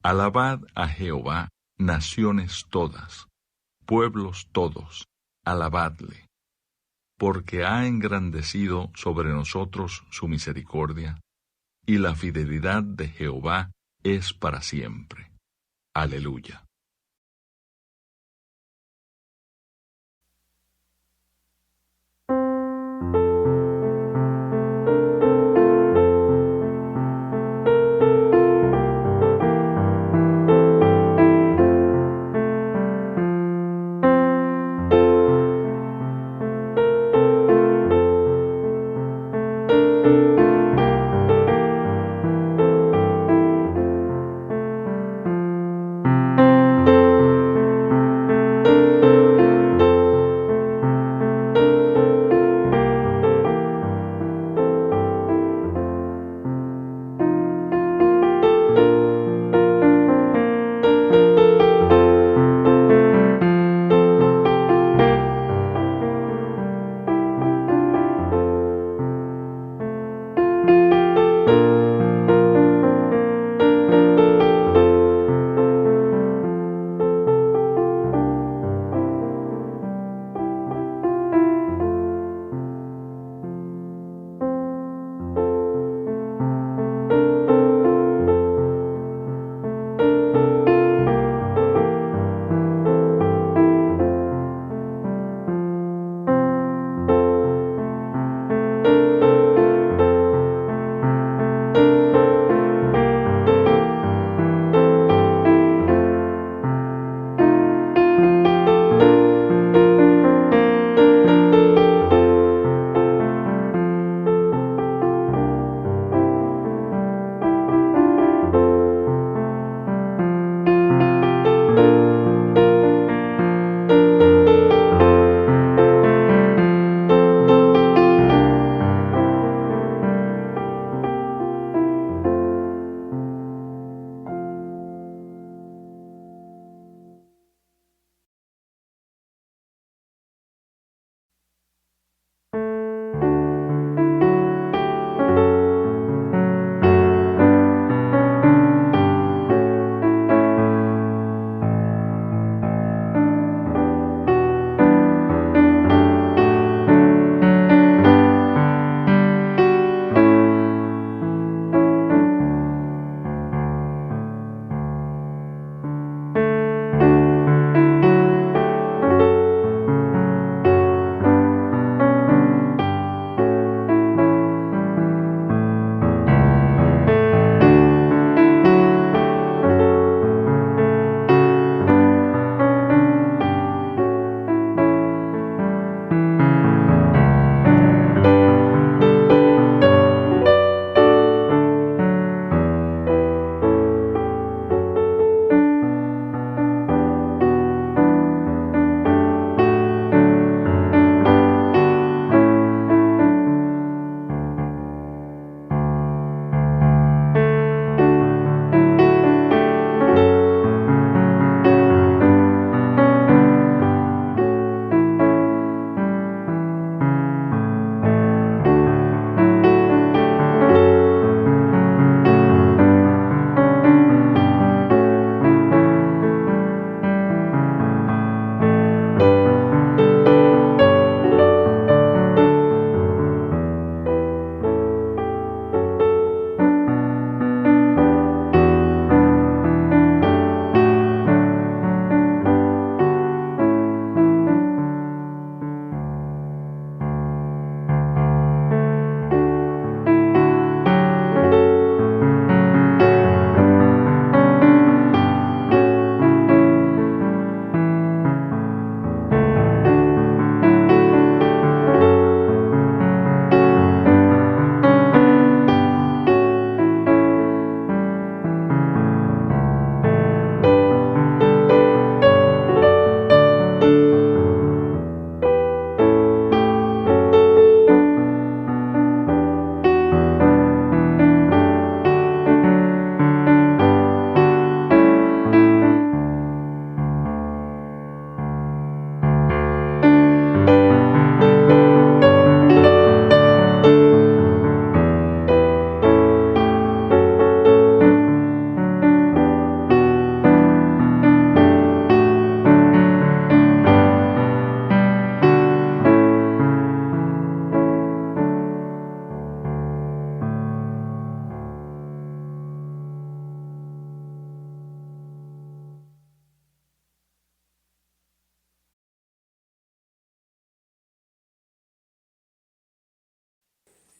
Alabad a Jehová, naciones todas, pueblos todos, alabadle, porque ha engrandecido sobre nosotros su misericordia, y la fidelidad de Jehová es para siempre. Aleluya.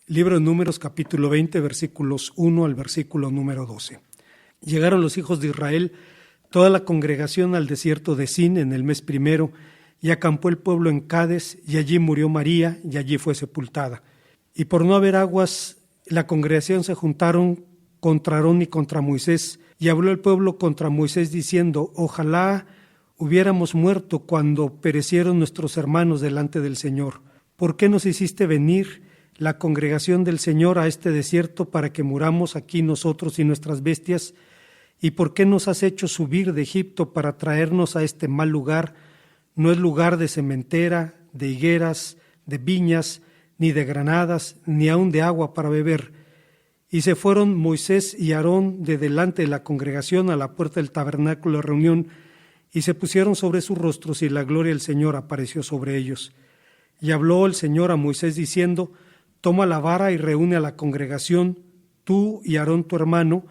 Libro de Números, capítulo 20, versículos 1 al versículo número 12. Llegaron los hijos de Israel, toda la congregación, al desierto de Sin en el mes primero, y acampó el pueblo en Cades, y allí murió María, y allí fue sepultada. Y por no haber aguas, la congregación se juntaron contra Aarón y contra Moisés, y habló el pueblo contra Moisés diciendo: ojalá hubiéramos muerto cuando perecieron nuestros hermanos delante del Señor. ¿Por qué nos hiciste venir la congregación del Señor a este desierto para que muramos aquí nosotros y nuestras bestias? ¿Y por qué nos has hecho subir de Egipto para traernos a este mal lugar? No es lugar de sementera, de higueras, de viñas, ni de granadas, ni aun de agua para beber. Y se fueron Moisés y Aarón de delante de la congregación a la puerta del tabernáculo de reunión, y se pusieron sobre sus rostros, y la gloria del Señor apareció sobre ellos. Y habló el Señor a Moisés diciendo: toma la vara y reúne a la congregación, tú y Aarón tu hermano,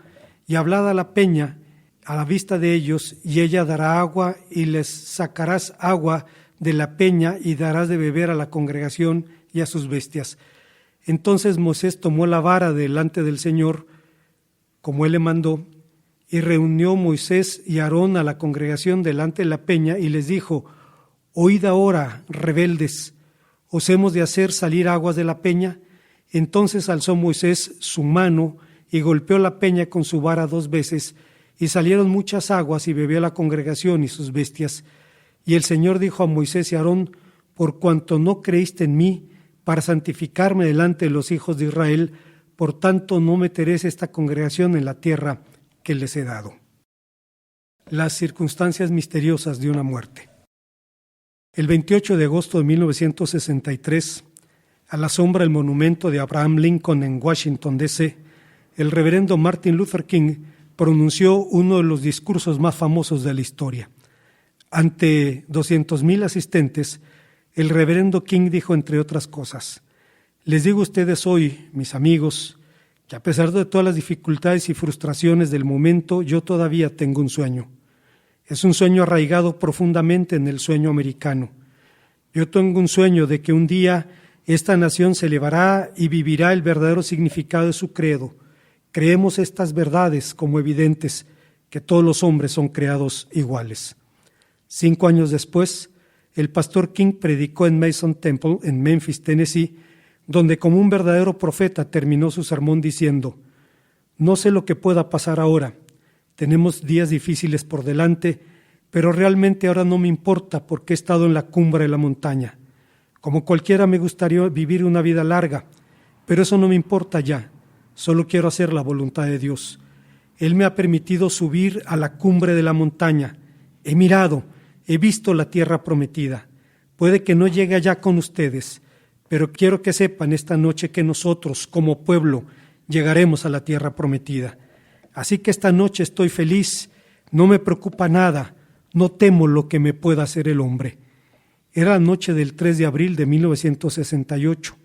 y hablad a la peña a la vista de ellos, y ella dará agua, y les sacarás agua de la peña, y darás de beber a la congregación y a sus bestias. Entonces Moisés tomó la vara delante del Señor, como él le mandó, y reunió Moisés y Aarón a la congregación delante de la peña, y les dijo: oíd ahora, rebeldes, ¿os hemos de hacer salir aguas de la peña? Entonces alzó Moisés su mano y golpeó la peña con su vara 2 veces, y salieron muchas aguas, y bebió la congregación y sus bestias. Y el Señor dijo a Moisés y a Aarón: por cuanto no creíste en mí, para santificarme delante de los hijos de Israel, por tanto no meteréis esta congregación en la tierra que les he dado. Las circunstancias misteriosas de una muerte. El 28 de agosto de 1963, a la sombra del monumento de Abraham Lincoln en Washington, D.C., el reverendo Martin Luther King pronunció uno de los discursos más famosos de la historia. Ante 200,000 asistentes, el reverendo King dijo, entre otras cosas: les digo a ustedes hoy, mis amigos, que a pesar de todas las dificultades y frustraciones del momento, yo todavía tengo un sueño. Es un sueño arraigado profundamente en el sueño americano. Yo tengo un sueño de que un día esta nación se elevará y vivirá el verdadero significado de su credo. Creemos estas verdades como evidentes, que todos los hombres son creados iguales. 5 años después, el pastor King predicó en Mason Temple, en Memphis, Tennessee, donde como un verdadero profeta terminó su sermón diciendo: no sé lo que pueda pasar ahora, tenemos días difíciles por delante, pero realmente ahora no me importa porque he estado en la cumbre de la montaña. Como cualquiera me gustaría vivir una vida larga, pero eso no me importa ya, solo quiero hacer la voluntad de Dios. Él me ha permitido subir a la cumbre de la montaña, he mirado, he visto la tierra prometida. Puede que no llegue allá con ustedes, pero quiero que sepan esta noche que nosotros, como pueblo, llegaremos a la tierra prometida. Así que esta noche estoy feliz, no me preocupa nada, no temo lo que me pueda hacer el hombre. Era la noche del 3 de abril de 1968.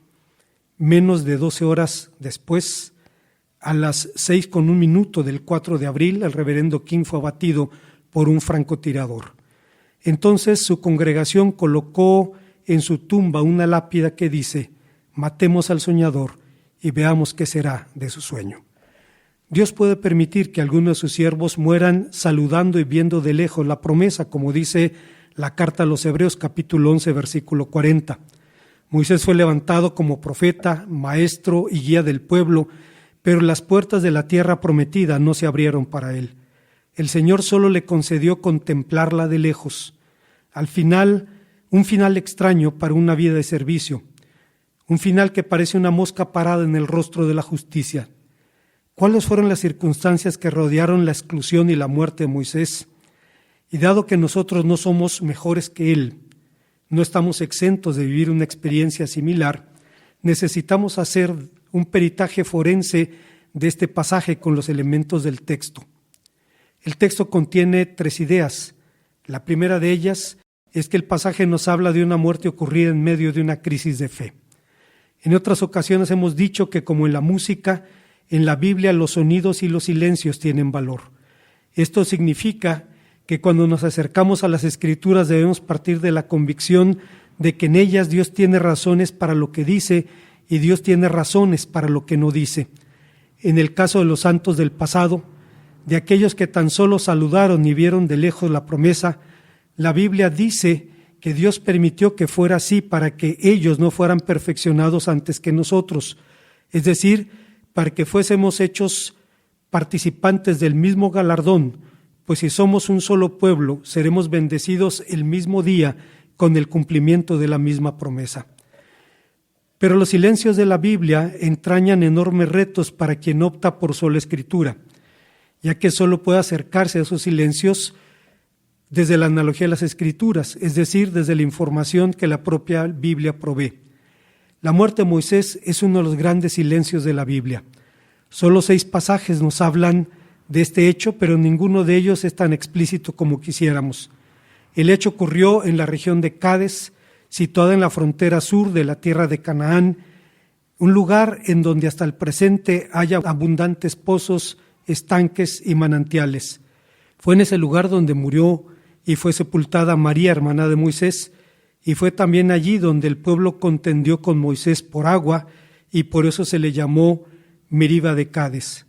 Menos de 12 horas después, a las 6:01 del 4 de abril, el reverendo King fue abatido por un francotirador. Entonces su congregación colocó en su tumba una lápida que dice: matemos al soñador y veamos qué será de su sueño. Dios puede permitir que algunos de sus siervos mueran saludando y viendo de lejos la promesa, como dice la carta a los Hebreos capítulo 11 versículo 40. Moisés fue levantado como profeta, maestro y guía del pueblo, pero las puertas de la tierra prometida no se abrieron para él. El Señor solo le concedió contemplarla de lejos. Al final, un final extraño para una vida de servicio, un final que parece una mosca parada en el rostro de la justicia. ¿Cuáles fueron las circunstancias que rodearon la exclusión y la muerte de Moisés? Y dado que nosotros no somos mejores que él, no estamos exentos de vivir una experiencia similar, necesitamos hacer un peritaje forense de este pasaje con los elementos del texto. El texto contiene 3 ideas. La primera de ellas es que el pasaje nos habla de una muerte ocurrida en medio de una crisis de fe. En otras ocasiones hemos dicho que, como en la música, en la Biblia los sonidos y los silencios tienen valor. Esto significa que cuando nos acercamos a las Escrituras debemos partir de la convicción de que en ellas Dios tiene razones para lo que dice y Dios tiene razones para lo que no dice. En el caso de los santos del pasado, de aquellos que tan solo saludaron y vieron de lejos la promesa, la Biblia dice que Dios permitió que fuera así para que ellos no fueran perfeccionados antes que nosotros, es decir, para que fuésemos hechos participantes del mismo galardón, pues si somos un solo pueblo, seremos bendecidos el mismo día con el cumplimiento de la misma promesa. Pero los silencios de la Biblia entrañan enormes retos para quien opta por sola escritura, ya que solo puede acercarse a esos silencios desde la analogía de las Escrituras, es decir, desde la información que la propia Biblia provee. La muerte de Moisés es uno de los grandes silencios de la Biblia. Solo 6 pasajes nos hablan de este hecho, pero ninguno de ellos es tan explícito como quisiéramos. El hecho ocurrió en la región de Cades, situada en la frontera sur de la tierra de Canaán, un lugar en donde hasta el presente hay abundantes pozos, estanques y manantiales. Fue en ese lugar donde murió y fue sepultada María, hermana de Moisés, y fue también allí donde el pueblo contendió con Moisés por agua, y por eso se le llamó Meriba de Cades.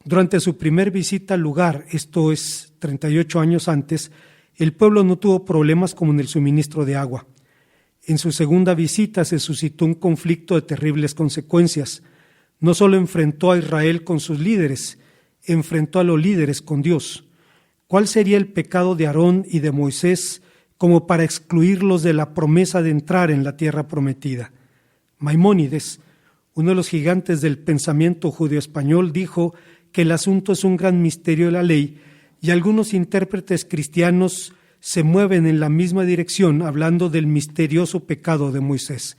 Durante su primer visita al lugar, esto es 38 años antes, el pueblo no tuvo problemas como en el suministro de agua. En su segunda visita se suscitó un conflicto de terribles consecuencias. No solo enfrentó a Israel con sus líderes, enfrentó a los líderes con Dios. ¿Cuál sería el pecado de Aarón y de Moisés como para excluirlos de la promesa de entrar en la tierra prometida? Maimónides, uno de los gigantes del pensamiento judeo-español, dijo que el asunto es un gran misterio de la ley, y algunos intérpretes cristianos se mueven en la misma dirección hablando del misterioso pecado de Moisés.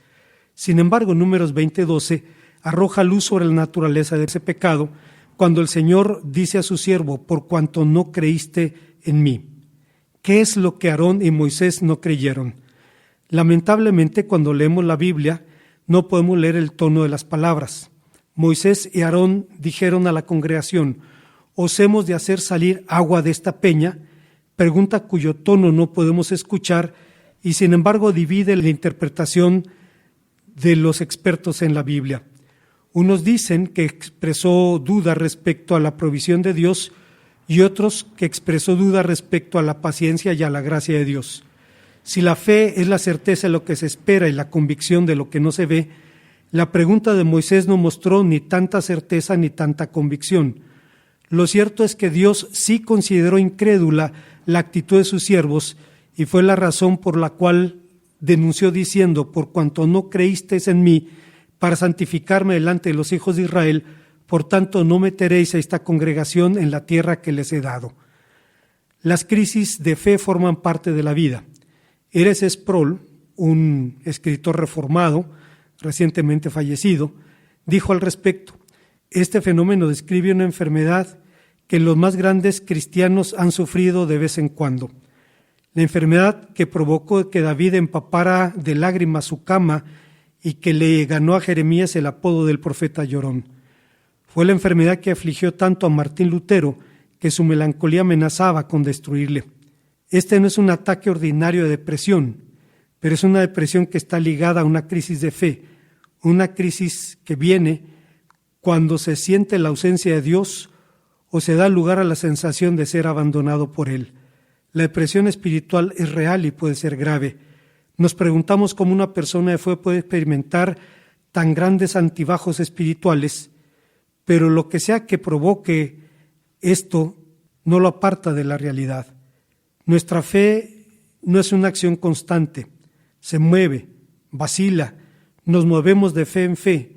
Sin embargo, Números 20:12 arroja luz sobre la naturaleza de ese pecado cuando el Señor dice a su siervo: por cuanto no creíste en mí. ¿Qué es lo que Aarón y Moisés no creyeron? Lamentablemente, cuando leemos la Biblia, no podemos leer el tono de las palabras. Moisés y Aarón dijeron a la congregación: ¿os hemos de hacer salir agua de esta peña? Pregunta cuyo tono no podemos escuchar y sin embargo divide la interpretación de los expertos en la Biblia. Unos dicen que expresó duda respecto a la provisión de Dios y otros que expresó duda respecto a la paciencia y a la gracia de Dios. Si la fe es la certeza de lo que se espera y la convicción de lo que no se ve, la pregunta de Moisés no mostró ni tanta certeza ni tanta convicción. Lo cierto es que Dios sí consideró incrédula la actitud de sus siervos y fue la razón por la cual denunció diciendo: por cuanto no creísteis en mí para santificarme delante de los hijos de Israel, por tanto no meteréis a esta congregación en la tierra que les he dado. Las crisis de fe forman parte de la vida. Erez Sproul, un escritor reformado, recientemente fallecido, dijo al respecto: este fenómeno describe una enfermedad que los más grandes cristianos han sufrido de vez en cuando. La enfermedad que provocó que David empapara de lágrimas su cama y que le ganó a Jeremías el apodo del profeta llorón. Fue la enfermedad que afligió tanto a Martín Lutero que su melancolía amenazaba con destruirle. Este no es un ataque ordinario de depresión, pero es una depresión que está ligada a una crisis de fe, una crisis que viene cuando se siente la ausencia de Dios o se da lugar a la sensación de ser abandonado por Él. La depresión espiritual es real y puede ser grave. Nos preguntamos cómo una persona de fe puede experimentar tan grandes altibajos espirituales, pero lo que sea que provoque esto no lo aparta de la realidad. Nuestra fe no es una acción constante, se mueve, vacila, nos movemos de fe en fe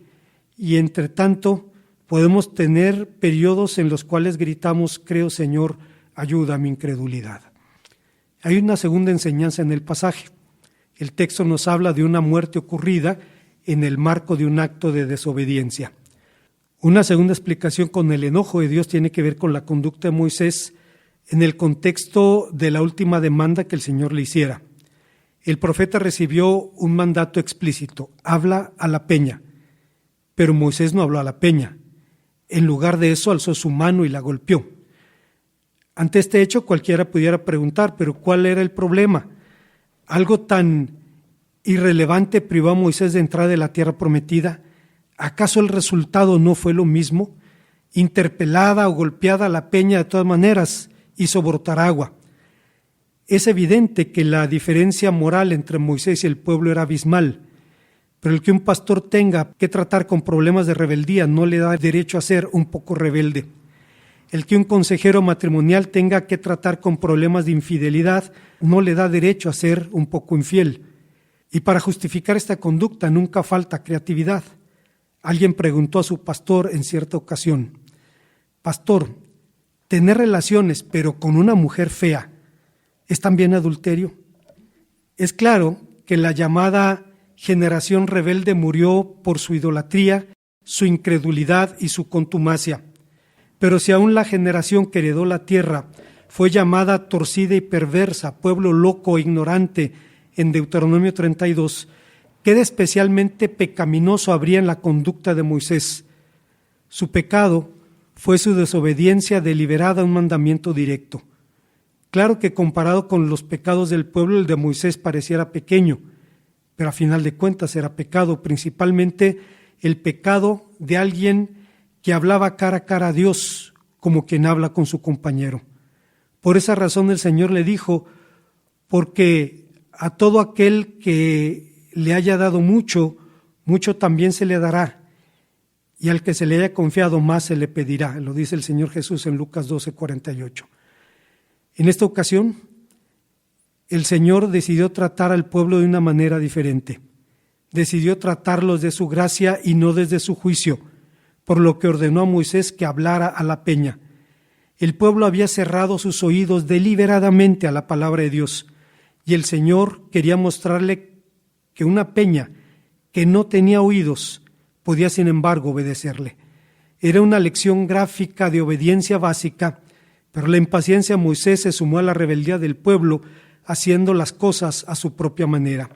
y entre tanto podemos tener periodos en los cuales gritamos: creo, Señor, ayuda a mi incredulidad. Hay una segunda enseñanza en el pasaje. El texto nos habla de una muerte ocurrida en el marco de un acto de desobediencia. Una segunda explicación con el enojo de Dios tiene que ver con la conducta de Moisés en el contexto de la última demanda que el Señor le hiciera. El profeta recibió un mandato explícito: habla a la peña, pero Moisés no habló a la peña. En lugar de eso, alzó su mano y la golpeó. Ante este hecho, cualquiera pudiera preguntar: ¿pero cuál era el problema? ¿Algo tan irrelevante privó a Moisés de entrar de la tierra prometida? ¿Acaso el resultado no fue lo mismo? Interpelada o golpeada la peña de todas maneras hizo brotar agua. Es evidente que la diferencia moral entre Moisés y el pueblo era abismal, pero el que un pastor tenga que tratar con problemas de rebeldía no le da derecho a ser un poco rebelde. El que un consejero matrimonial tenga que tratar con problemas de infidelidad no le da derecho a ser un poco infiel. Y para justificar esta conducta nunca falta creatividad. Alguien preguntó a su pastor en cierta ocasión: «Pastor, tener relaciones pero con una mujer fea, ¿es también adulterio?». Es claro que la llamada generación rebelde murió por su idolatría, su incredulidad y su contumacia. Pero si aún la generación que heredó la tierra fue llamada torcida y perversa, pueblo loco e ignorante en Deuteronomio 32, ¿qué de especialmente pecaminoso habría en la conducta de Moisés? Su pecado fue su desobediencia deliberada a un mandamiento directo. Claro que comparado con los pecados del pueblo, el de Moisés pareciera pequeño, pero a final de cuentas era pecado, principalmente el pecado de alguien que hablaba cara a cara a Dios, como quien habla con su compañero. Por esa razón el Señor le dijo: porque a todo aquel que le haya dado mucho, mucho también se le dará, y al que se le haya confiado más se le pedirá. Lo dice el Señor Jesús en Lucas 12:48. En esta ocasión, el Señor decidió tratar al pueblo de una manera diferente. Decidió tratarlos de su gracia y no desde su juicio, por lo que ordenó a Moisés que hablara a la peña. El pueblo había cerrado sus oídos deliberadamente a la palabra de Dios, y el Señor quería mostrarle que una peña que no tenía oídos podía sin embargo obedecerle. Era una lección gráfica de obediencia básica, pero la impaciencia de Moisés se sumó a la rebeldía del pueblo, haciendo las cosas a su propia manera.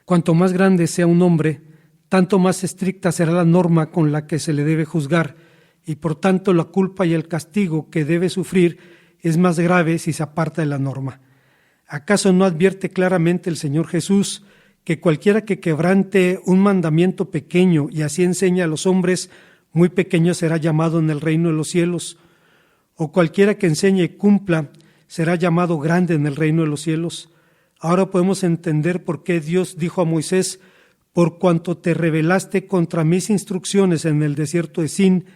Cuanto más grande sea un hombre, tanto más estricta será la norma con la que se le debe juzgar, y por tanto la culpa y el castigo que debe sufrir es más grave si se aparta de la norma. ¿Acaso no advierte claramente el Señor Jesús que cualquiera que quebrante un mandamiento pequeño y así enseña a los hombres, muy pequeño será llamado en el reino de los cielos? O cualquiera que enseñe y cumpla será llamado grande en el reino de los cielos. Ahora podemos entender por qué Dios dijo a Moisés: por cuanto te rebelaste contra mis instrucciones en el desierto de Sin,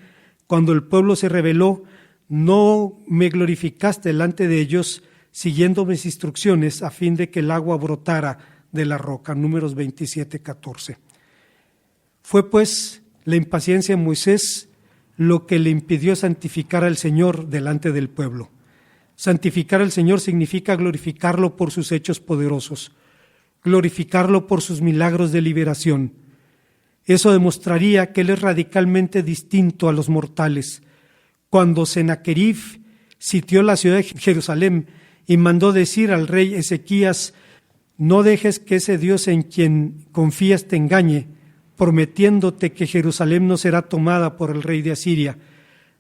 cuando el pueblo se rebeló, no me glorificaste delante de ellos, siguiendo mis instrucciones a fin de que el agua brotara de la roca. Números 27:14. Fue pues la impaciencia de Moisés lo que le impidió santificar al Señor delante del pueblo. Santificar al Señor significa glorificarlo por sus hechos poderosos, glorificarlo por sus milagros de liberación. Eso demostraría que Él es radicalmente distinto a los mortales. Cuando Sennacherib sitió la ciudad de Jerusalén y mandó decir al rey Ezequías: no dejes que ese Dios en quien confías te engañe, prometiéndote que Jerusalén no será tomada por el rey de Asiria.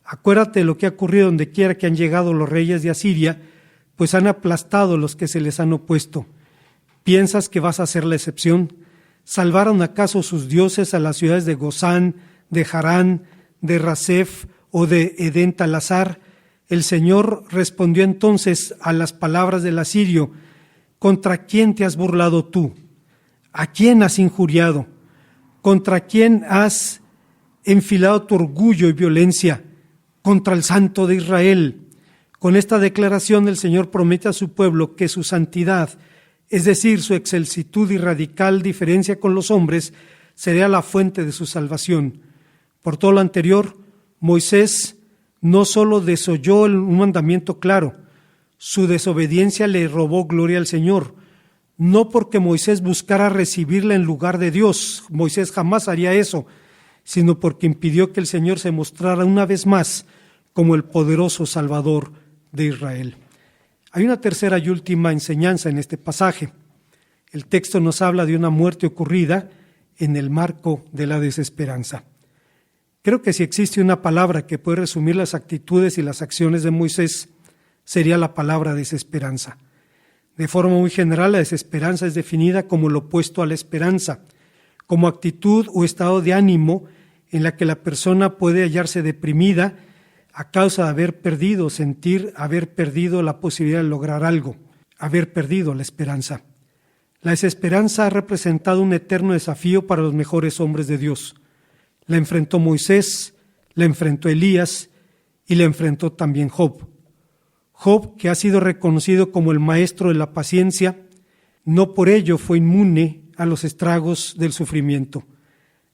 Acuérdate de lo que ha ocurrido donde quiera que han llegado los reyes de Asiria, pues han aplastado los que se les han opuesto. ¿Piensas que vas a ser la excepción? ¿Salvaron acaso sus dioses a las ciudades de Gozán, de Harán, de Rasef o de Edén Talazar? El Señor respondió entonces a las palabras del asirio: ¿contra quién te has burlado tú? ¿A quién has injuriado? ¿Contra quién has enfilado tu orgullo y violencia? Contra el Santo de Israel. Con esta declaración el Señor promete a su pueblo que su santidad, es decir, su excelsitud y radical diferencia con los hombres, será la fuente de su salvación. Por todo lo anterior, Moisés no solo desoyó un mandamiento claro, su desobediencia le robó gloria al Señor. No porque Moisés buscara recibirla en lugar de Dios, Moisés jamás haría eso, sino porque impidió que el Señor se mostrara una vez más como el poderoso Salvador de Israel. Hay una tercera y última enseñanza en este pasaje. El texto nos habla de una muerte ocurrida en el marco de la desesperanza. Creo que si existe una palabra que puede resumir las actitudes y las acciones de Moisés, sería la palabra desesperanza. De forma muy general, la desesperanza es definida como lo opuesto a la esperanza, como actitud o estado de ánimo en la que la persona puede hallarse deprimida a causa de sentir haber perdido la posibilidad de lograr algo, haber perdido la esperanza. La desesperanza ha representado un eterno desafío para los mejores hombres de Dios. La enfrentó Moisés, la enfrentó Elías y la enfrentó también Job. Job, que ha sido reconocido como el maestro de la paciencia, no por ello fue inmune a los estragos del sufrimiento.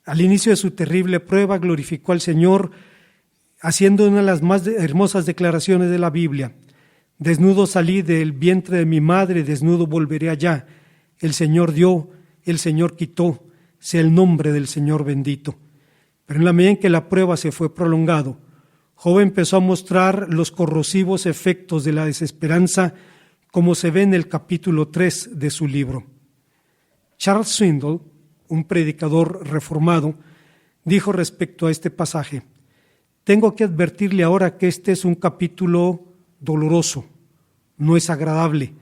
Al inicio de su terrible prueba glorificó al Señor, haciendo una de las más hermosas declaraciones de la Biblia: desnudo salí del vientre de mi madre, desnudo volveré allá. El Señor dio, el Señor quitó, sea el nombre del Señor bendito. Pero en la medida en que la prueba se fue prolongando, Job empezó a mostrar los corrosivos efectos de la desesperanza, como se ve en el capítulo 3 de su libro. Charles Swindoll, un predicador reformado, dijo respecto a este pasaje: tengo que advertirle ahora que este es un capítulo doloroso, no es agradable.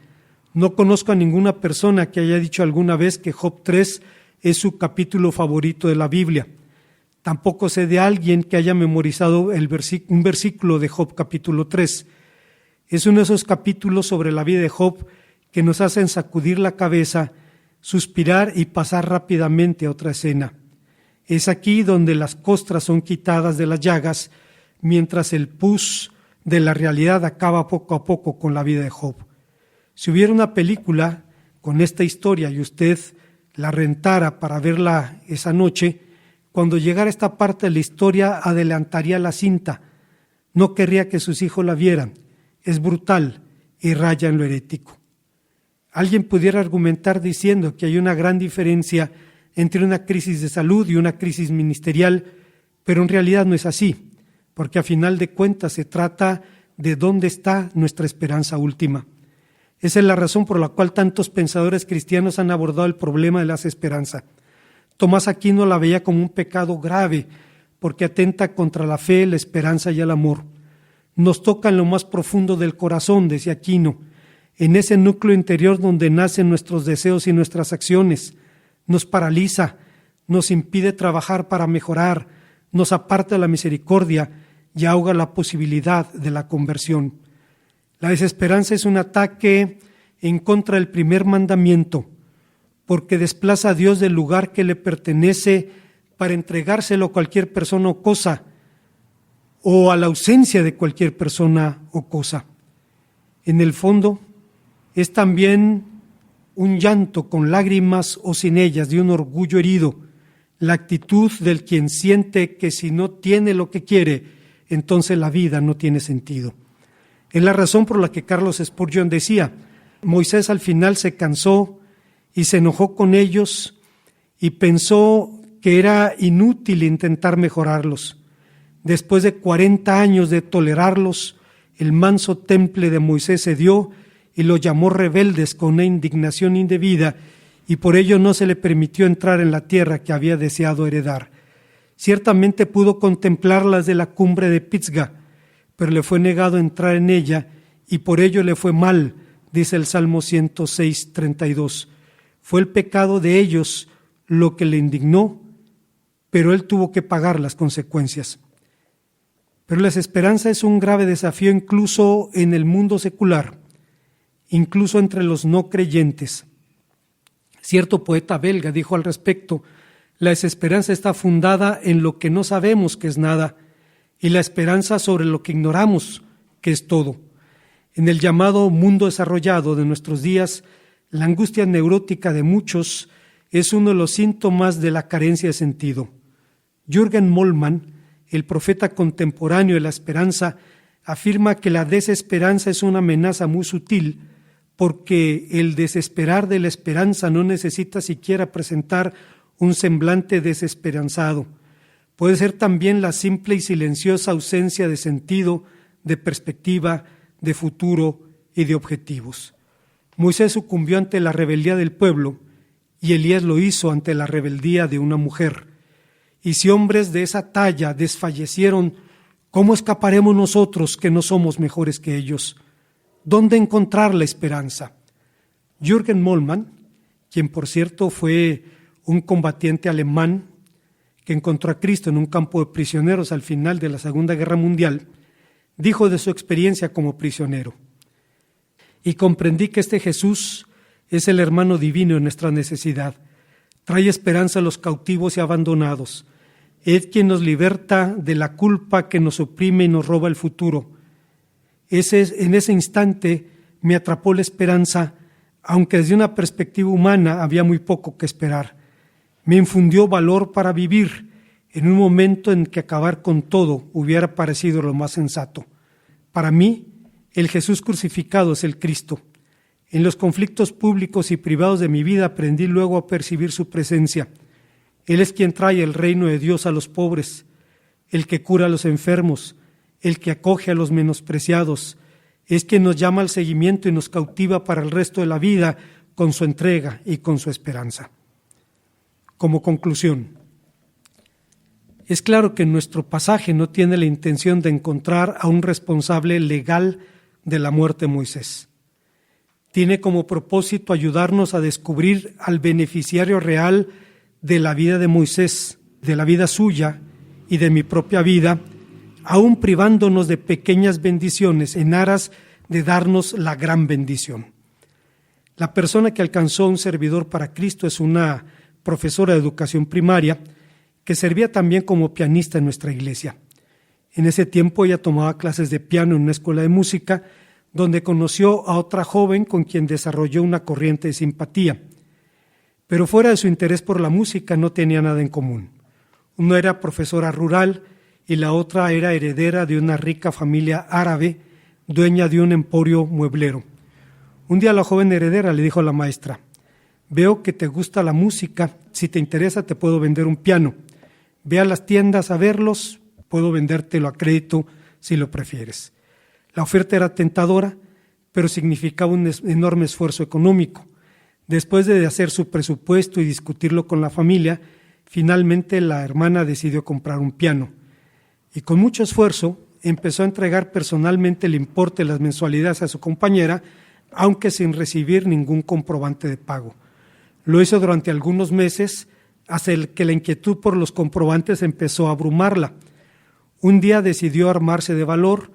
No conozco a ninguna persona que haya dicho alguna vez que Job 3 es su capítulo favorito de la Biblia. Tampoco sé de alguien que haya memorizado un versículo de Job capítulo 3. Es uno de esos capítulos sobre la vida de Job que nos hacen sacudir la cabeza, suspirar y pasar rápidamente a otra escena. Es aquí donde las costras son quitadas de las llagas, mientras el pus de la realidad acaba poco a poco con la vida de Job. Si hubiera una película con esta historia y usted la rentara para verla esa noche, cuando llegara esta parte de la historia adelantaría la cinta. No querría que sus hijos la vieran. Es brutal y raya en lo herético. Alguien pudiera argumentar diciendo que hay una gran diferencia entre una crisis de salud y una crisis ministerial, pero en realidad no es así, porque a final de cuentas se trata de dónde está nuestra esperanza última. Esa es la razón por la cual tantos pensadores cristianos han abordado el problema de la desesperanza. Tomás Aquino la veía como un pecado grave, porque atenta contra la fe, la esperanza y el amor. Nos toca en lo más profundo del corazón, decía Aquino, en ese núcleo interior donde nacen nuestros deseos y nuestras acciones. Nos paraliza, nos impide trabajar para mejorar, nos aparta de la misericordia y ahoga la posibilidad de la conversión. La desesperanza es un ataque en contra del primer mandamiento, porque desplaza a Dios del lugar que le pertenece para entregárselo a cualquier persona o cosa, o a la ausencia de cualquier persona o cosa. En el fondo, es también un llanto con lágrimas o sin ellas, de un orgullo herido, la actitud del quien siente que si no tiene lo que quiere, entonces la vida no tiene sentido. Es la razón por la que Carlos Spurgeon decía: Moisés al final se cansó y se enojó con ellos y pensó que era inútil intentar mejorarlos. Después de 40 años de tolerarlos, el manso temple de Moisés cedió y los llamó rebeldes con una indignación indebida, y por ello no se le permitió entrar en la tierra que había deseado heredar. Ciertamente pudo contemplarlas de la cumbre de Pisga, pero le fue negado entrar en ella, y por ello le fue mal, dice el Salmo 106:32. Fue el pecado de ellos lo que le indignó, pero él tuvo que pagar las consecuencias. Pero la desesperanza es un grave desafío incluso en el mundo secular, incluso entre los no creyentes. Cierto poeta belga dijo al respecto: la desesperanza está fundada en lo que no sabemos que es nada, y la esperanza sobre lo que ignoramos que es todo. En el llamado mundo desarrollado de nuestros días, la angustia neurótica de muchos es uno de los síntomas de la carencia de sentido. Jürgen Moltmann, el profeta contemporáneo de la esperanza, afirma que la desesperanza es una amenaza muy sutil, porque el desesperar de la esperanza no necesita siquiera presentar un semblante desesperanzado. Puede ser también la simple y silenciosa ausencia de sentido, de perspectiva, de futuro y de objetivos. Moisés sucumbió ante la rebeldía del pueblo y Elías lo hizo ante la rebeldía de una mujer. Y si hombres de esa talla desfallecieron, ¿cómo escaparemos nosotros que no somos mejores que ellos? ¿Dónde encontrar la esperanza? Jürgen Moltmann, quien por cierto fue un combatiente alemán que encontró a Cristo en un campo de prisioneros al final de la Segunda Guerra Mundial, dijo de su experiencia como prisionero: y comprendí que este Jesús es el hermano divino en nuestra necesidad. Trae esperanza a los cautivos y abandonados. Es quien nos liberta de la culpa que nos oprime y nos roba el futuro. En ese instante me atrapó la esperanza, aunque desde una perspectiva humana había muy poco que esperar. Me infundió valor para vivir en un momento en que acabar con todo hubiera parecido lo más sensato. Para mí, el Jesús crucificado es el Cristo. En los conflictos públicos y privados de mi vida aprendí luego a percibir su presencia. Él es quien trae el reino de Dios a los pobres, el que cura a los enfermos, el que acoge a los menospreciados. Es quien nos llama al seguimiento y nos cautiva para el resto de la vida con su entrega y con su esperanza. Como conclusión, es claro que nuestro pasaje no tiene la intención de encontrar a un responsable legal de la muerte de Moisés. Tiene como propósito ayudarnos a descubrir al beneficiario real de la vida de Moisés, de la vida suya y de mi propia vida, aún privándonos de pequeñas bendiciones en aras de darnos la gran bendición. La persona que alcanzó un servidor para Cristo es una profesora de educación primaria que servía también como pianista en nuestra iglesia. En ese tiempo ella tomaba clases de piano en una escuela de música, donde conoció a otra joven con quien desarrolló una corriente de simpatía. Pero fuera de su interés por la música no tenía nada en común. Uno era profesora rural y la otra era heredera de una rica familia árabe, dueña de un emporio mueblero. Un día la joven heredera le dijo a la maestra: veo que te gusta la música, si te interesa te puedo vender un piano. Ve a las tiendas a verlos, puedo vendértelo a crédito si lo prefieres. La oferta era tentadora, pero significaba un enorme esfuerzo económico. Después de hacer su presupuesto y discutirlo con la familia, finalmente la hermana decidió comprar un piano. Y con mucho esfuerzo empezó a entregar personalmente el importe de las mensualidades a su compañera, aunque sin recibir ningún comprobante de pago. Lo hizo durante algunos meses, hasta que la inquietud por los comprobantes empezó a abrumarla. Un día decidió armarse de valor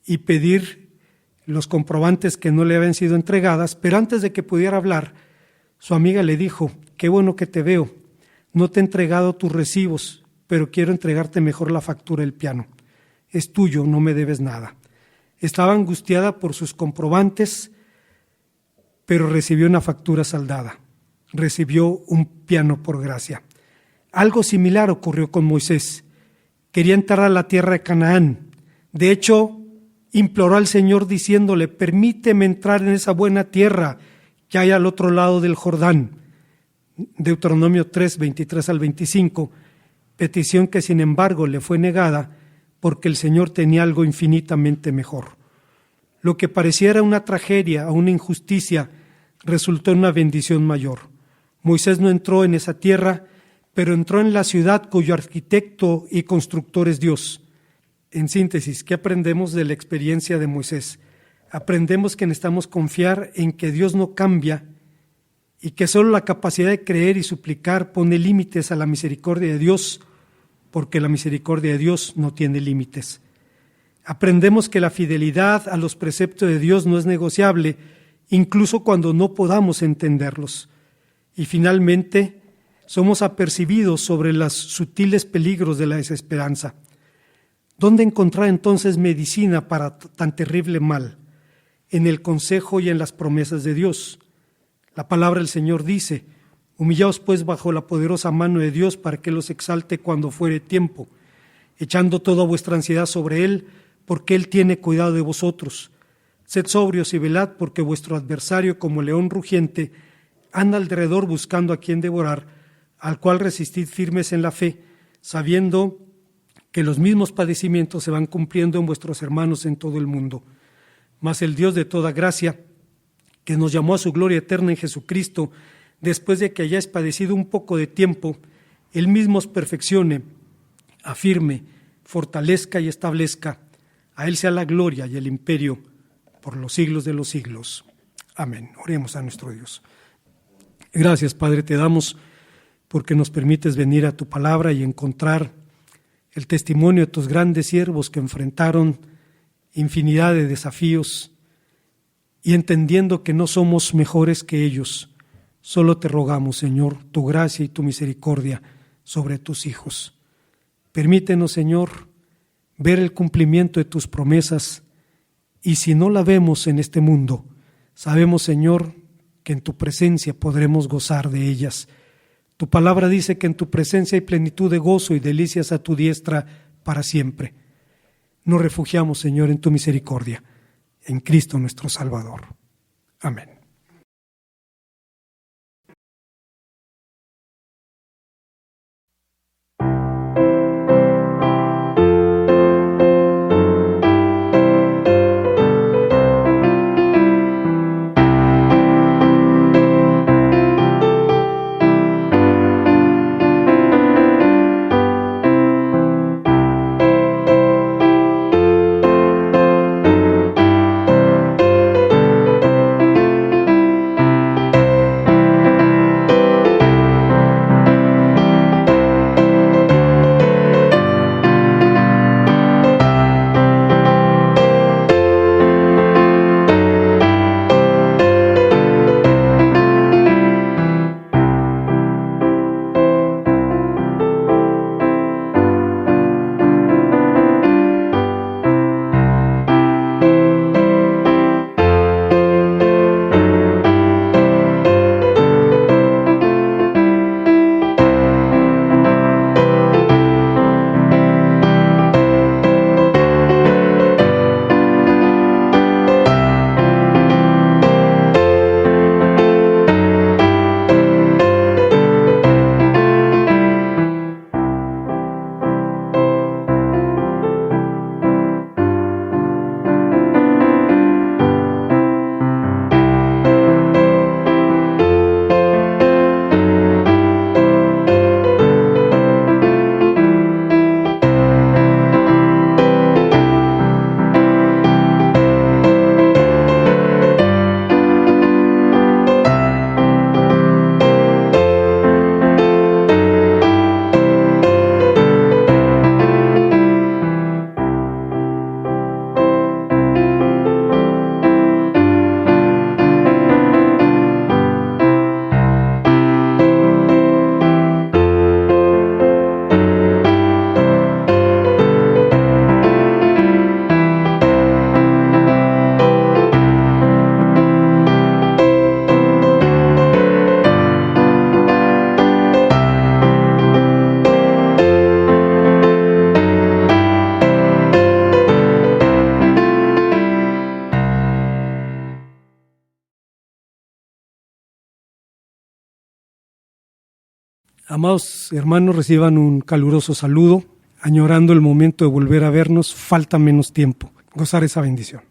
y pedir los comprobantes que no le habían sido entregadas, pero antes de que pudiera hablar, su amiga le dijo: qué bueno que te veo, no te he entregado tus recibos, pero quiero entregarte mejor la factura del piano. Es tuyo, no me debes nada. Estaba angustiada por sus comprobantes, pero recibió una factura saldada. Recibió un piano por gracia. Algo similar ocurrió con Moisés. Quería entrar a la tierra de Canaán. De hecho, imploró al Señor diciéndole: permíteme entrar en esa buena tierra que hay al otro lado del Jordán. Deuteronomio 3, 23 al 25, petición que sin embargo le fue negada porque el Señor tenía algo infinitamente mejor. Lo que pareciera una tragedia o una injusticia resultó en una bendición mayor. Moisés no entró en esa tierra, pero entró en la ciudad cuyo arquitecto y constructor es Dios. En síntesis, ¿qué aprendemos de la experiencia de Moisés? Aprendemos que necesitamos confiar en que Dios no cambia y que solo la capacidad de creer y suplicar pone límites a la misericordia de Dios, porque la misericordia de Dios no tiene límites. Aprendemos que la fidelidad a los preceptos de Dios no es negociable, incluso cuando no podamos entenderlos. Y finalmente, somos apercibidos sobre los sutiles peligros de la desesperanza. ¿Dónde encontrar entonces medicina para tan terrible mal? En el consejo y en las promesas de Dios. La palabra del Señor dice: humillaos pues bajo la poderosa mano de Dios para que los exalte cuando fuere tiempo, echando toda vuestra ansiedad sobre Él, porque Él tiene cuidado de vosotros. Sed sobrios y velad, porque vuestro adversario, como león rugiente, anda alrededor buscando a quien devorar, al cual resistid firmes en la fe, sabiendo que los mismos padecimientos se van cumpliendo en vuestros hermanos en todo el mundo. Mas el Dios de toda gracia, que nos llamó a su gloria eterna en Jesucristo, después de que hayáis padecido un poco de tiempo, Él mismo os perfeccione, afirme, fortalezca y establezca. A Él sea la gloria y el imperio por los siglos de los siglos. Amén. Oremos a nuestro Dios. Gracias, Padre, te damos porque nos permites venir a tu palabra y encontrar el testimonio de tus grandes siervos que enfrentaron infinidad de desafíos y entendiendo que no somos mejores que ellos, solo te rogamos, Señor, tu gracia y tu misericordia sobre tus hijos. Permítenos, Señor, ver el cumplimiento de tus promesas y si no la vemos en este mundo, sabemos, Señor, que en tu presencia podremos gozar de ellas. Tu palabra dice que en tu presencia hay plenitud de gozo y delicias a tu diestra para siempre. Nos refugiamos, Señor, en tu misericordia, en Cristo nuestro Salvador. Amén. Amados hermanos, reciban un caluroso saludo, añorando el momento de volver a vernos, falta menos tiempo, gozar esa bendición.